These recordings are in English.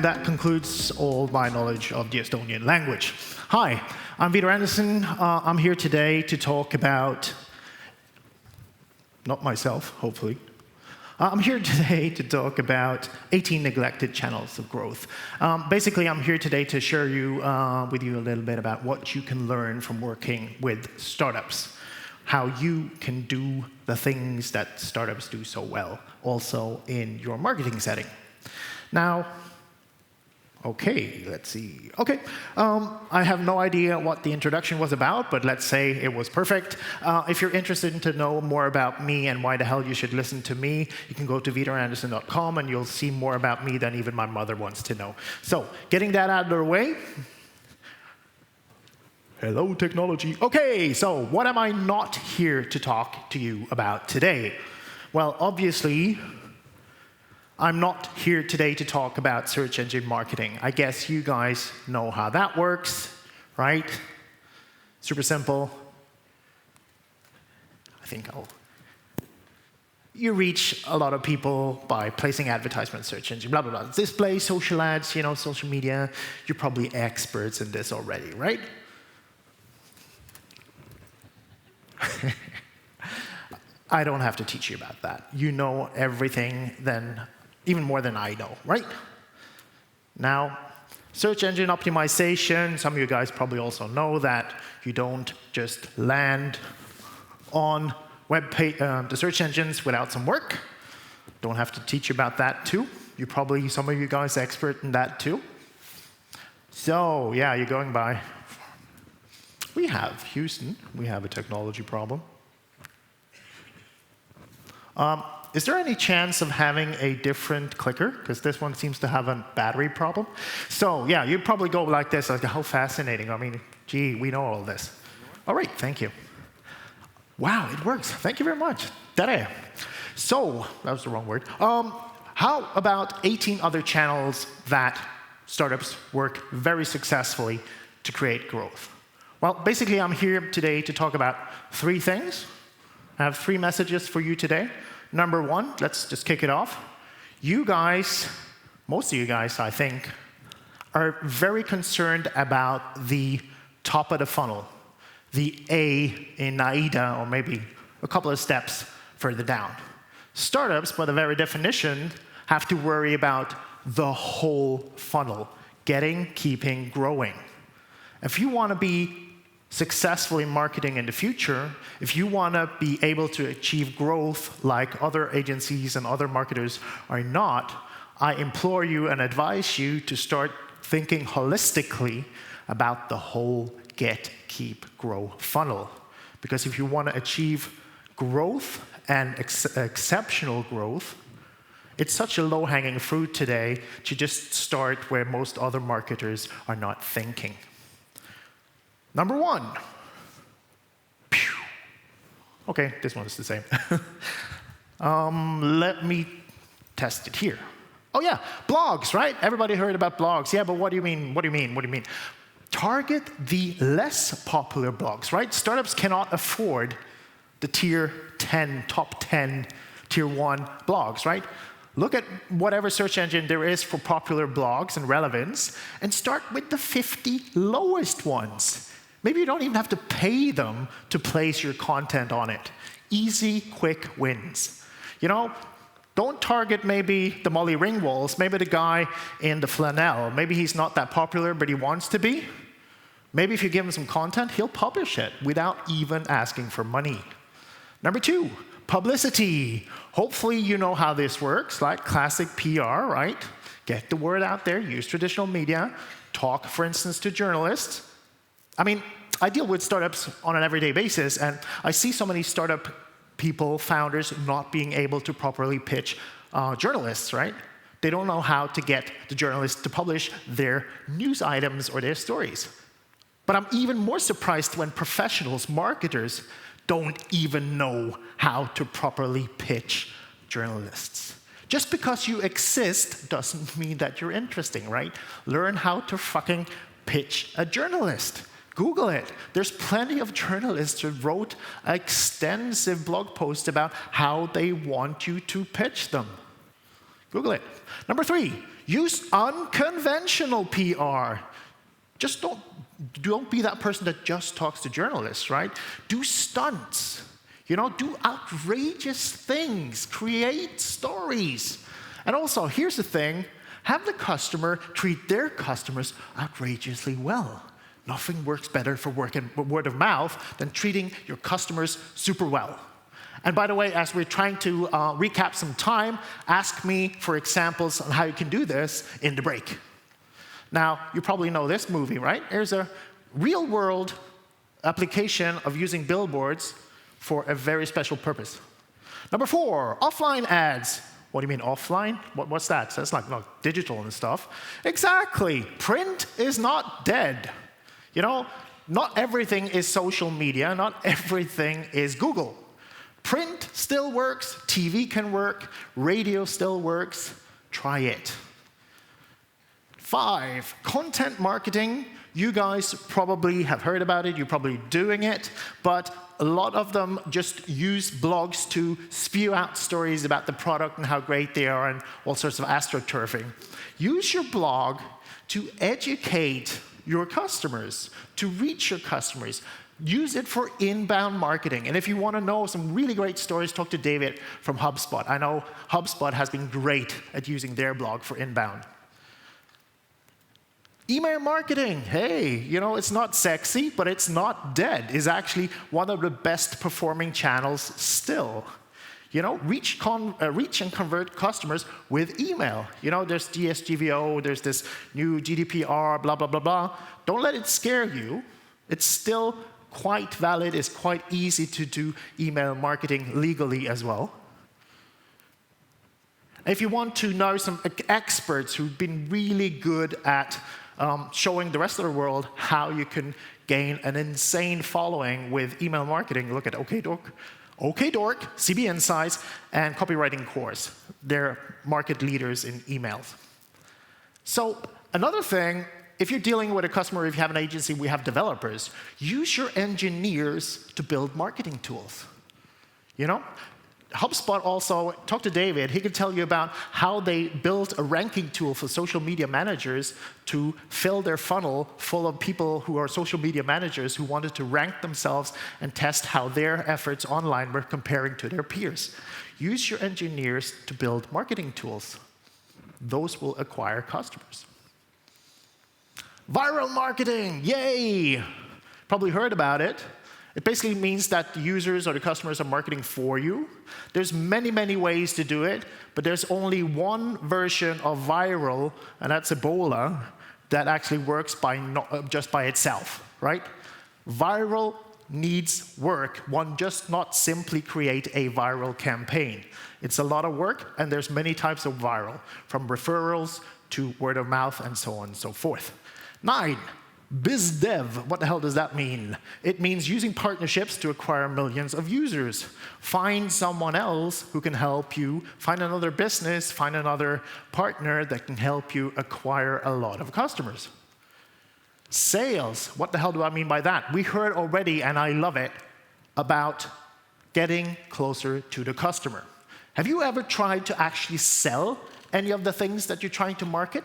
And that concludes all my knowledge of the Estonian language. Hi, I'm Vidar Andersen. I'm here today to talk about, not myself, hopefully. I'm here today to talk about 18 neglected channels of growth. Basically, I'm here today to share with you a little bit about what you can learn from working with startups, how you can do the things that startups do so well, also in your marketing setting. Now, okay, let's see. Okay, I have no idea what the introduction was about, but let's say it was perfect. If you're interested to know more about me and why the hell you should listen to me, you can go to vidarandersen.com and you'll see more about me than even my mother wants to know. So, getting that out of the way. Hello, technology. Okay, so what am I not here to talk to you about today? Well, obviously, I'm not here today to talk about search engine marketing. I guess you guys know how that works, right? Super simple. I think you reach a lot of people by placing advertisement search engine, blah, blah, blah. Display, social ads, social media. You're probably experts in this already, right? I don't have to teach you about that. You know everything even more than I know, right? Now, search engine optimization, some of you guys probably also know that you don't just land on the search engines without some work. Don't have to teach you about that too. Some of you guys are expert in that too. So, yeah, you're going by. We have Houston. We have a technology problem. Is there any chance of having a different clicker? Because this one seems to have a battery problem. So, yeah, you'd probably go like this, like, how fascinating. I mean, gee, we know all this. All right, thank you. Wow, it works. Thank you very much. Tere. So, that was the wrong word. How about 18 other channels that startups work very successfully to create growth? Well, basically, I'm here today to talk about 3 things. I have 3 messages for you today. Number 1, let's just kick it off. You guys, most of you guys, I think, are very concerned about the top of the funnel, the A in AIDA, or maybe a couple of steps further down. Startups, by the very definition, have to worry about the whole funnel, getting, keeping, growing. If you want to be successful in marketing in the future, if you want to be able to achieve growth like other agencies and other marketers are not, I implore you and advise you to start thinking holistically about the whole get, keep, grow funnel. Because if you want to achieve growth and exceptional growth, it's such a low-hanging fruit today to just start where most other marketers are not thinking. Number 1. Pew. Okay, this one is the same. Let me test it here. Oh yeah, blogs, right? Everybody heard about blogs. Yeah, but what do you mean? What do you mean? What do you mean? Target the less popular blogs, right? Startups cannot afford the tier 10, top 10, tier 1 blogs, right? Look at whatever search engine there is for popular blogs and relevance, and start with the 50 lowest ones. Maybe you don't even have to pay them to place your content on it. Easy, quick wins. Don't target maybe the Molly Ringwalds, maybe the guy in the flannel. Maybe he's not that popular, but he wants to be. Maybe if you give him some content, he'll publish it without even asking for money. Number 2, publicity. Hopefully you know how this works, like classic PR, right? Get the word out there, use traditional media, talk, for instance, to journalists. I mean, I deal with startups on an everyday basis, and I see so many startup people, founders, not being able to properly pitch journalists, right? They don't know how to get the journalists to publish their news items or their stories. But I'm even more surprised when professionals, marketers, don't even know how to properly pitch journalists. Just because you exist doesn't mean that you're interesting, right? Learn how to fucking pitch a journalist. Google it. There's plenty of journalists who wrote extensive blog posts about how they want you to pitch them. Google it. Number 3, use unconventional PR. Just don't be that person that just talks to journalists, right? Do stunts. Do outrageous things. Create stories. And also, here's the thing. Have the customer treat their customers outrageously well. Nothing works better for word of mouth than treating your customers super well. And by the way, as we're trying to recap some time, ask me for examples on how you can do this in the break. Now, you probably know this movie, right? There's a real-world application of using billboards for a very special purpose. Number 4, offline ads. What do you mean offline? What's that? So that's like digital and stuff. Exactly. Print is not dead. Not everything is social media. Not everything is Google. Print still works. TV can work. Radio still works. Try it. 5, content marketing. You guys probably have heard about it. You're probably doing it. But a lot of them just use blogs to spew out stories about the product and how great they are and all sorts of astroturfing. Use your blog to educate your customers, to reach your customers. Use it for inbound marketing. And if you want to know some really great stories, talk to David from HubSpot. I know HubSpot has been great at using their blog for inbound. Email marketing, hey, it's not sexy, but it's not dead. It's actually one of the best performing channels still. Reach and convert customers with email. There's DSGVO, there's this new GDPR, blah, blah, blah, blah. Don't let it scare you. It's still quite valid. It's quite easy to do email marketing legally as well. If you want to know some experts who've been really good at showing the rest of the world how you can gain an insane following with email marketing, look at OkDork, CB Insights, and Copywriting Course. They're market leaders in emails. So another thing, if you're dealing with a customer, if you have an agency, we have developers, use your engineers to build marketing tools. HubSpot also, talk to David, he can tell you about how they built a ranking tool for social media managers to fill their funnel full of people who are social media managers who wanted to rank themselves and test how their efforts online were comparing to their peers. Use your engineers to build marketing tools. Those will acquire customers. Viral marketing, yay! Probably heard about it. It basically means that the users or the customers are marketing for you. There's many, many ways to do it, but there's only one version of viral, and that's Ebola, that actually works just by itself, right? Viral needs work. One just not simply create a viral campaign. It's a lot of work, and there's many types of viral, from referrals to word of mouth and so on and so forth. 9. Biz dev, what the hell does that mean? It means using partnerships to acquire millions of users. Find someone else who can help you, find another business, find another partner that can help you acquire a lot of customers. Sales, what the hell do I mean by that? We heard already, and I love it, about getting closer to the customer. Have you ever tried to actually sell any of the things that you're trying to market?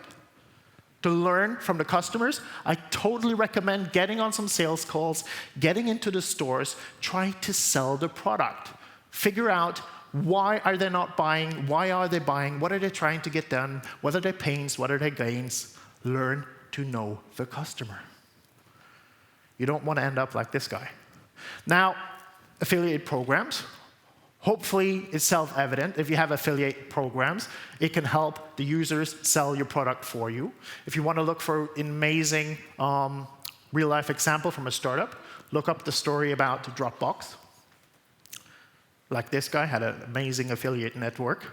To learn from the customers, I totally recommend getting on some sales calls, getting into the stores, try to sell the product. Figure out why are they not buying, why are they buying, what are they trying to get done, what are their pains, what are their gains. Learn to know the customer. You don't want to end up like this guy. Now, affiliate programs. Hopefully, it's self-evident. If you have affiliate programs, it can help the users sell your product for you. If you want to look for an amazing real-life example from a startup, look up the story about Dropbox. Like this guy had an amazing affiliate network.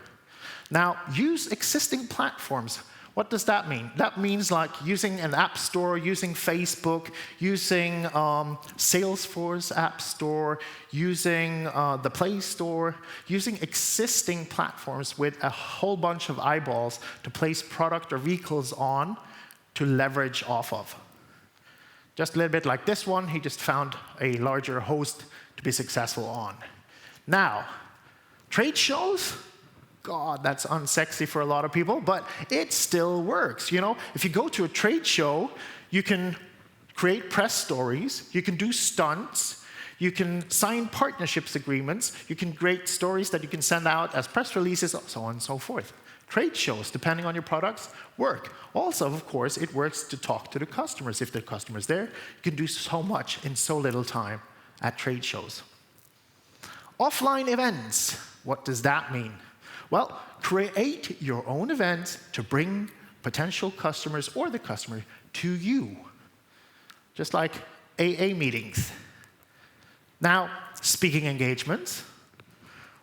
Now, use existing platforms. What does that mean? That means like using an app store, using Facebook, using Salesforce app store, using the Play Store, using existing platforms with a whole bunch of eyeballs to place product or vehicles on to leverage off of. Just a little bit like this one, he just found a larger host to be successful on. Now, trade shows, God, that's unsexy for a lot of people, but it still works. You know, if you go to a trade show, you can create press stories, you can do stunts, you can sign partnerships agreements, you can create stories that you can send out as press releases, so on and so forth. Trade shows, depending on your products, work. Also, of course, it works to talk to the customers. If the customer's there, you can do so much in so little time at trade shows. Offline events, what does that mean? Well, create your own events to bring potential customers or the customer to you, just like AA meetings. Now, speaking engagements,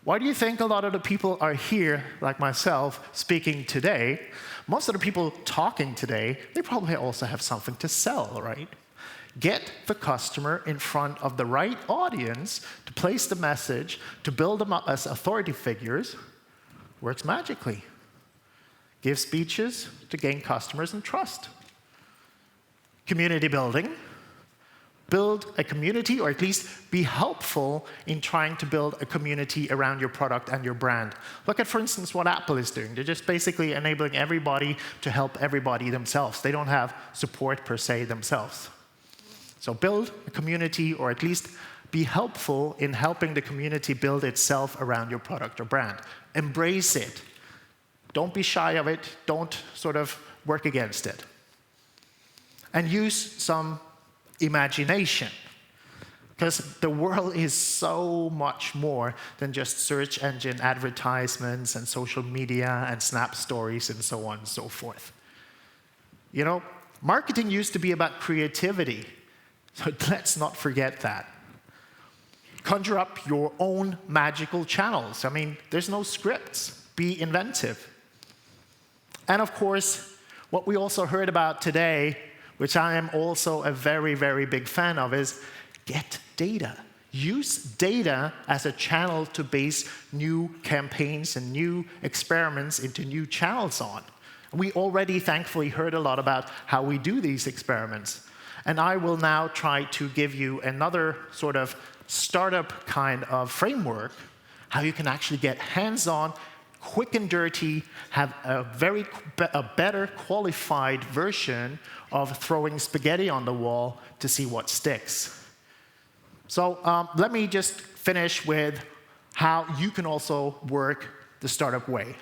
why do you think a lot of the people are here, like myself, speaking today? Most of the people talking today, they probably also have something to sell, right? Get the customer in front of the right audience to place the message, to build them up as authority figures, works magically. Give speeches to gain customers and trust. Community building. Build a community, or at least be helpful in trying to build a community around your product and your brand. Look at, for instance, what Apple is doing. They're just basically enabling everybody to help everybody themselves. They don't have support per se themselves. So build a community, or at least be helpful in helping the community build itself around your product or brand. Embrace it. Don't be shy of it. Don't sort of work against it. And use some imagination, because the world is so much more than just search engine advertisements and social media and Snap stories and so on and so forth. You know, marketing used to be about creativity, so let's not forget that. Conjure up your own magical channels. I mean, there's no scripts. Be inventive. And of course, what we also heard about today, which I am also a very, very big fan of, is get data. Use data as a channel to base new campaigns and new experiments into new channels on. We already, thankfully, heard a lot about how we do these experiments. And I will now try to give you another sort of startup kind of framework, how you can actually get hands-on, quick and dirty, have a better qualified version of throwing spaghetti on the wall to see what sticks. So let me just finish with how you can also work the startup way.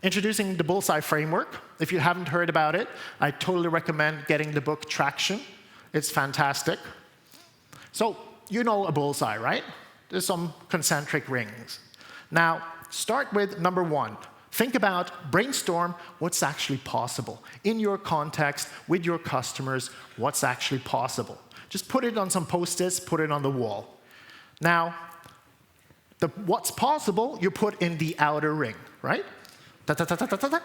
Introducing the Bullseye framework. If you haven't heard about it, I totally recommend getting the book Traction. It's fantastic. So you know a bullseye, right? There's some concentric rings. Now, start with number one. Think about, brainstorm what's actually possible. In your context, with your customers, what's actually possible. Just put it on some Post-its, put it on the wall. Now, what's possible, you put in the outer ring, right? Ta-ta-ta-ta-ta-ta.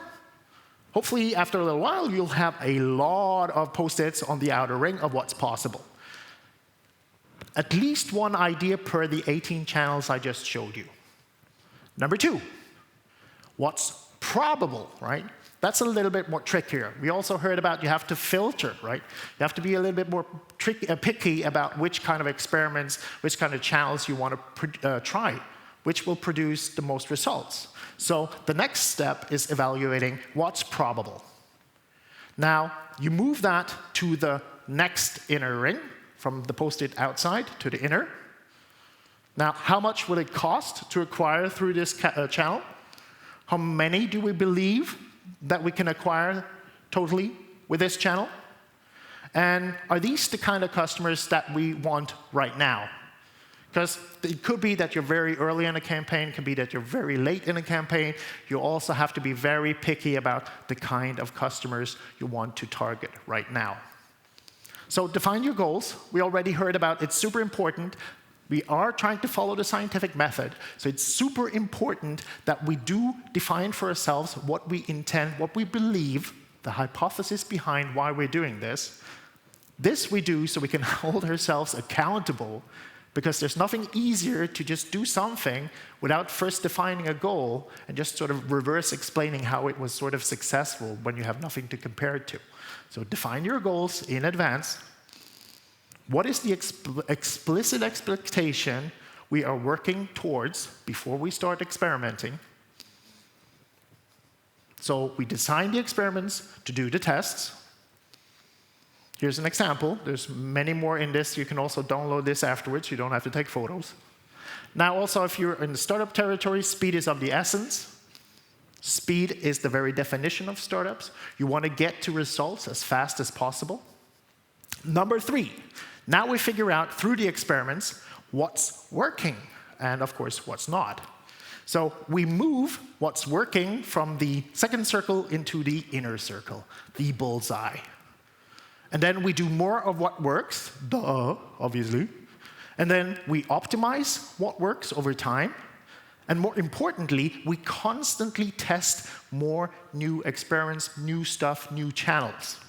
Hopefully, after a little while, you'll have a lot of Post-its on the outer ring of what's possible. At least one idea per the 18 channels I just showed you. Number two, what's probable, right? That's a little bit more trickier. We also heard about you have to filter, right? You have to be a little bit more picky about which kind of experiments, which kind of channels you want to try, which will produce the most results. So the next step is evaluating what's probable. Now, you move that to the next inner ring, from the Post-it outside to the inner. Now, how much will it cost to acquire through this channel? How many do we believe that we can acquire totally with this channel? And are these the kind of customers that we want right now? Because it could be that you're very early in a campaign, it could be that you're very late in a campaign. You also have to be very picky about the kind of customers you want to target right now. So define your goals. We already heard about it's super important. We are trying to follow the scientific method, so it's super important that we do define for ourselves what we intend, what we believe, the hypothesis behind why we're doing this. This we do so we can hold ourselves accountable, because there's nothing easier to just do something without first defining a goal and just sort of reverse explaining how it was sort of successful when you have nothing to compare it to. So define your goals in advance. What is the explicit expectation we are working towards before we start experimenting? So we design the experiments to do the tests. Here's an example. There's many more in this. You can also download this afterwards. You don't have to take photos. Now also, if you're in the startup territory, speed is of the essence. Speed is the very definition of startups. You want to get to results as fast as possible. Number 3, now we figure out through the experiments what's working and, of course, what's not. So we move what's working from the second circle into the inner circle, the bullseye. And then we do more of what works, duh, obviously. And then we optimize what works over time. And more importantly, we constantly test more new experiments, new stuff, new channels.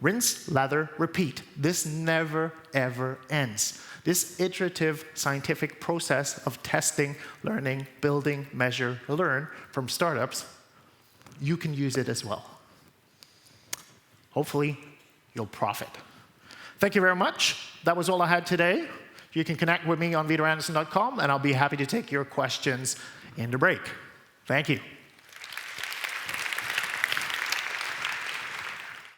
Rinse, lather, repeat. This never, ever ends. This iterative scientific process of testing, learning, building, measure, learn from startups, you can use it as well. Hopefully, you'll profit. Thank you very much. That was all I had today. You can connect with me on vidarandersen.com, and I'll be happy to take your questions in the break. Thank you.